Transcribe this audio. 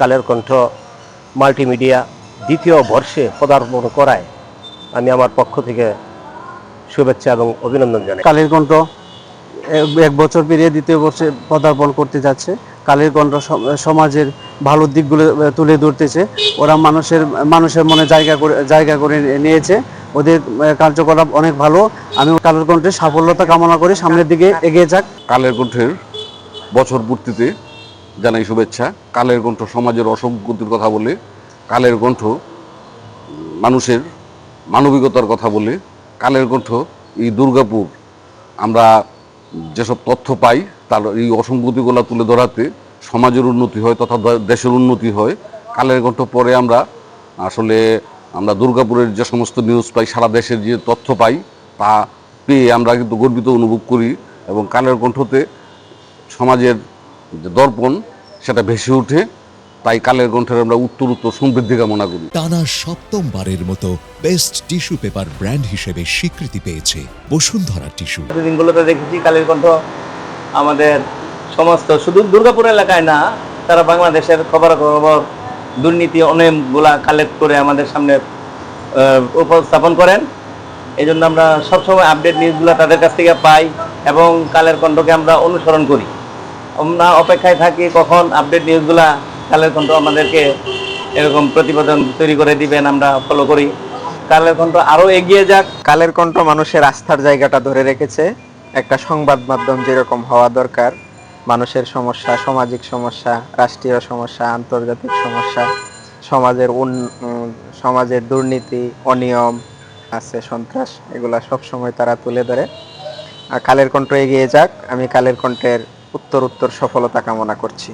Kaler Kantho multimedia দ্বিতীয় বর্ষে পদার্পণ করায় আমি আমার পক্ষ থেকে শুভেচ্ছা এবং অভিনন্দন জানাই। কালের কণ্ঠ এক বছর পেরিয়ে দ্বিতীয় বর্ষে পদার্পণ করতে যাচ্ছে। কালের কণ্ঠ সমাজের ভালো দিকগুলো তুলে ধরতেছে। ওরা মানুষের মনে জায়গা করে নিয়েছে। ওদের কার্যকলাপ অনেক ভালো। আমি কালের কণ্ঠের সাফল্যতা কামনা করি, সামনের দিকে এগিয়ে যাক। কালের কণ্ঠের বছর পূর্তিতে জানাই শুভেচ্ছা। কালের কণ্ঠ সমাজের অসংগতির কথা বলে, কালের কণ্ঠ মানুষের মানবিকতার কথা বলে, কালের কণ্ঠ এই দুর্গাপুর আমরা যেসব তথ্য পাই তার এই অসংগতিগুলো তুলে ধরাতে সমাজের উন্নতি হয় তথা দেশের উন্নতি হয়। কালের কণ্ঠ পরে আমরা দুর্গাপুরের যে সমস্ত নিউজ পাই, সারা দেশের যে তথ্য পাই তা পেয়ে আমরা কিন্তু গর্বিত অনুভব করি এবং কালের কণ্ঠতে সমাজের যে দর্পণ সেটা ভেসে ওঠে। তাই কালের কণ্ঠের আমরা উত্তর সমৃদ্ধি কামনা করি। টানা সপ্তমবারের মতো বেস্ট টিস্যু পেপার ব্র্যান্ড হিসেবে স্বীকৃতি পেয়েছে বসুন্ধরা টিস্যু। দিনগুলোতে দেখেছি কালের কণ্ঠ আমাদের সমস্ত শুধু দুর্গাপুর এলাকায় না, তারা বাংলাদেশের খবরাখবর দুর্নীতি অনেকগুলা কালেক্ট করে আমাদের সামনে উপস্থাপন করেন। এই জন্য আমরা সবসময় আপডেট নিউজগুলো তাদের কাছ থেকে পাই এবং কালের কণ্ঠকে আমরা অনুসরণ করি। আমরা অপেক্ষায় থাকি কখন আপডেট নিউজগুলা কালের কণ্ঠ আমাদেরকে এরকম প্রতিবেদন তৈরি করে দিবেন, আমরা ফলো করি। কালের কণ্ঠ আরও এগিয়ে যাক। কালের কণ্ঠ মানুষের আস্থার জায়গাটা ধরে রেখেছে। একটা সংবাদ মাধ্যম যেরকম হওয়া দরকার, মানুষের সমস্যা, সামাজিক সমস্যা, রাষ্ট্রীয় সমস্যা, আন্তর্জাতিক সমস্যা, সমাজের দুর্নীতি, অনিয়ম আছে, সন্ত্রাস, এগুলা সবসময় তারা তুলে ধরে। আর কালের কণ্ঠ এগিয়ে যাক। আমি কালের কণ্ঠের উত্তর সফলতা কামনা করছি।